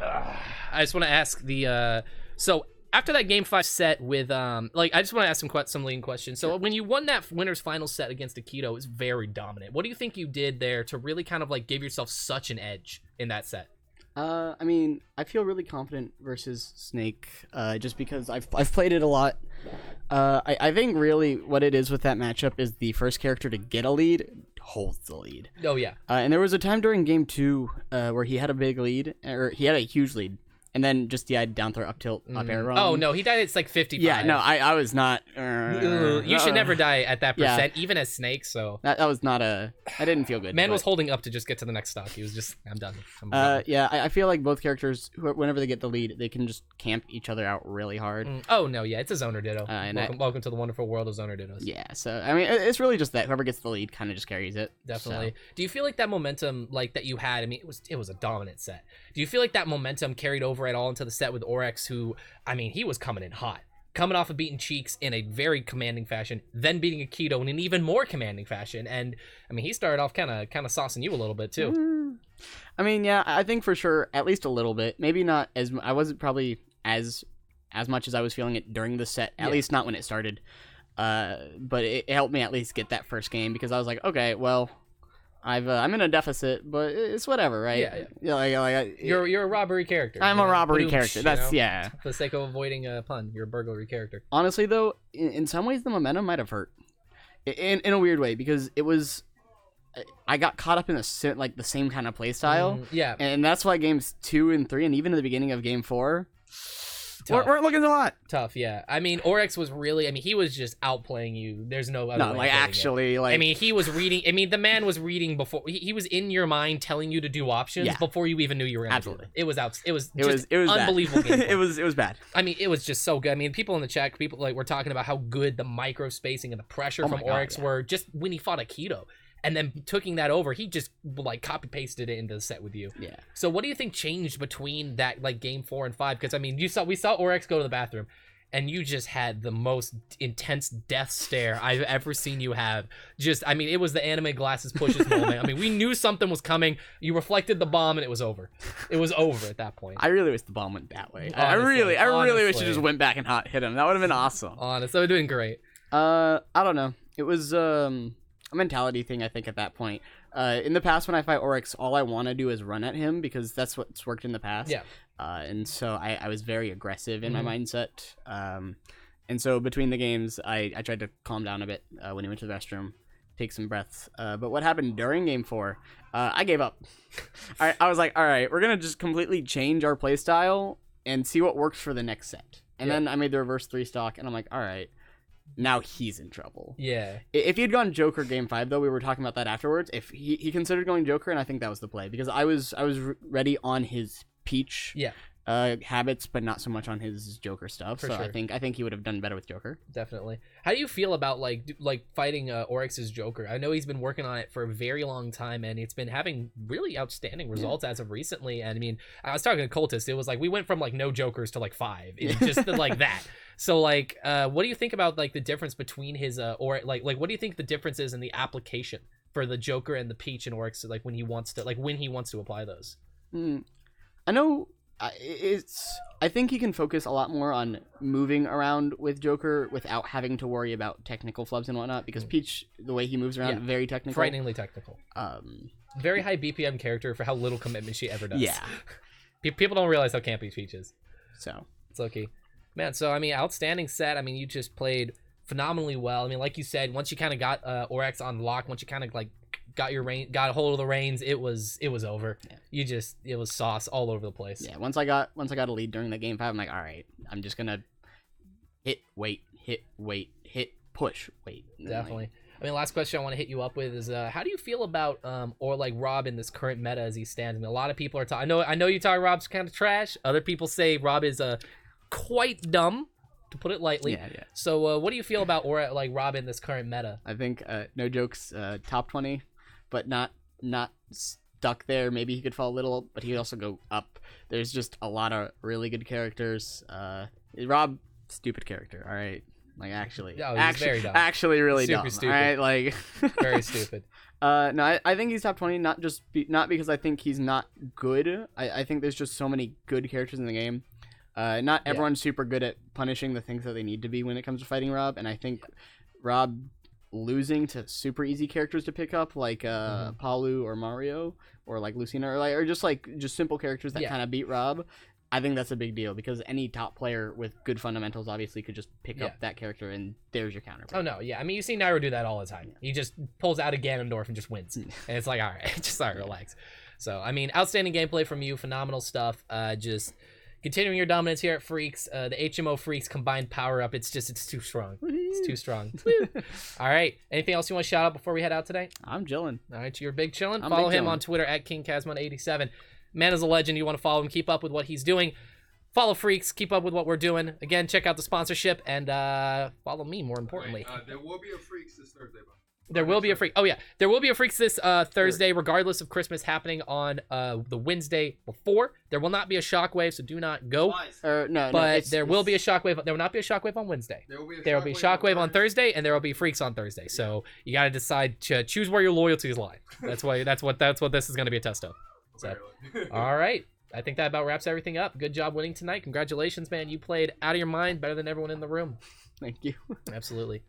I just want to ask so after that game 5 set with I just want to ask some leading questions. So when you won that winners final set against Akito, it was very dominant. What do you think you did there to really kind of like give yourself such an edge in that set? I mean, I feel really confident versus Snake, just because I've played it a lot. I think really what it is with that matchup is the first character to get a lead holds the lead. Oh yeah. And there was a time during game 2 where he had a big lead, or he had a huge lead, and then just down throw, up tilt, up air run. Oh no, he died. It's like 55. Yeah, no, I was not. You should never die at that percent, even as Snake. So that was not a. I didn't feel good. Man was holding up to just get to the next stock. He was just, I'm done. Yeah, I feel like both characters, whenever they get the lead, they can just camp each other out really hard. Oh no, yeah, it's a zoner ditto. And welcome to the wonderful world of zoner dittos. Yeah, so I mean, it's really just that whoever gets the lead kind of just carries it. Definitely. So. Do you feel like that momentum, like that you had? I mean, it was a dominant set. Do you feel like that momentum carried over at all into the set with Oryx, who, I mean, he was coming in hot, coming off of beating Cheeks in a very commanding fashion, then beating Akito in an even more commanding fashion, and I mean, he started off kind of saucing you a little bit too. I mean, yeah, I think for sure, at least a little bit. Maybe not as I wasn't probably as much as I was feeling it during the set. At least not when it started. But it helped me at least get that first game because I was like, okay, well, I'm in a deficit, but it's whatever, right? Yeah. You're a robbery character. I'm a robbery character. That's for the sake of avoiding a pun. You're a burglary character. Honestly, though, in some ways, the momentum might have hurt, in a weird way, because it was. I got caught up in the same kind of play style. Yeah, and that's why games 2 and 3, and even in the beginning of game 4. We're looking a lot. Tough, yeah. I mean, Oryx was really, I mean, he was just outplaying you. There's no other way like, actually, like... I mean, he was reading, I mean, the man was reading before, he was in your mind telling you to do options before you even knew you were going to do it. It was unbelievable bad. it was bad. I mean, it was just so good. I mean, people in the chat, were talking about how good the micro spacing and the pressure from Oryx were just when he fought Akito. And then taking that over, he just like copy pasted it into the set with you. Yeah. So what do you think changed between that like game 4 and 5? Because I mean, we saw Oryx go to the bathroom, and you just had the most intense death stare I've ever seen you have. Just, I mean, it was the anime glasses pushes moment. I mean, we knew something was coming. You reflected the bomb, and it was over. It was over at that point. I really wish the bomb went that way. Honestly, I really wish it just went back and hit him. That would have been awesome. Honestly, they're doing great. I don't know. It was a mentality thing, I think, at that point. In the past, when I fight Oryx, all I want to do is run at him because that's what's worked in the past. Yeah. And so I was very aggressive in my mindset. And so between the games, I tried to calm down a bit when he went to the restroom, take some breaths. But what happened during game 4, I gave up. I was like, all right, we're going to just completely change our play style and see what works for the next set. And then I made the reverse 3 stock, and I'm like, all right. Now he's in trouble. Yeah. If he had gone Joker game 5, though, we were talking about that afterwards. If he considered going Joker, and I think that was the play because I was ready on his Peach habits, but not so much on his Joker stuff. For so sure. I think he would have done better with Joker. Definitely. How do you feel about like fighting Oryx's Joker? I know he's been working on it for a very long time, and it's been having really outstanding results as of recently. And I mean, I was talking to Cultist. It was like we went from like no Jokers to like 5, just like that. So like, what do you think about like the difference between his or like what do you think the difference is in the application for the Joker and the Peach and Oryx, like when he wants to apply those? I know. I think he can focus a lot more on moving around with Joker without having to worry about technical flubs and whatnot, because Peach, the way he moves around, very technical. Frighteningly technical. Very high BPM character for how little commitment she ever does. Yeah. People don't realize how campy Peach is. So. It's okay. Man, so, I mean, outstanding set. I mean, you just played phenomenally well. I mean, like you said, once you kind of got Oryx on lock, once you kind of, like, got a hold of the reins, it was over. Yeah. It was sauce all over the place. Yeah, once I got a lead during the game 5, I'm like, all right, I'm just gonna hit, push, wait. Definitely. I mean, last question I want to hit you up with is, how do you feel about or like Rob in this current meta as he stands? I mean, a lot of people are talking. I know you talk Rob's kind of trash. Other people say Rob is quite dumb, to put it lightly. Yeah. So, what do you feel about like Rob in this current meta? I think no jokes, top 20, but not stuck there. Maybe he could fall a little, but he could also go up. There's just a lot of really good characters. Rob, stupid character. All right. Like actually, No, he's actually, very dumb. actually really Super dumb. stupid. Right? Like Very stupid. No, I think he's top 20. Not because I think he's not good. I think there's just so many good characters in the game. Not everyone's super good at punishing the things that they need to be when it comes to fighting Rob, and I think Rob losing to super easy characters to pick up like Palu or Mario or like Lucina or just simple characters that kind of beat Rob. I think that's a big deal because any top player with good fundamentals obviously could just pick up that character and there's your counter. Oh no, yeah. I mean, you see Nairo do that all the time. He just pulls out a Ganondorf and just wins, and it's like, all right, just relax. So I mean, outstanding gameplay from you, phenomenal stuff. Just continuing your dominance here at Freaks. The HMO Freaks combined power up. It's too strong. It's too strong. All right. Anything else you want to shout out before we head out today? I'm chilling. All right, you're big chillin'. Follow him on Twitter at KingCasmon87. Man is a legend. You want to follow him, keep up with what he's doing. Follow Freaks, keep up with what we're doing. Again, check out the sponsorship and follow me, more importantly. There will be a Freaks this Thursday, bro. There will be a Freak. Oh, yeah. There will be a Freaks this Thursday, regardless of Christmas happening on the Wednesday before. There will not be a Shockwave, so do not go. But there will be a Shockwave. There will not be a Shockwave on Wednesday. There will be a Shockwave on Thursday, and there will be Freaks on Thursday. So you got to decide to choose where your loyalties lie. That's what this is going to be a test of. So, all right. I think that about wraps everything up. Good job winning tonight. Congratulations, man. You played out of your mind, better than everyone in the room. Thank you. Absolutely.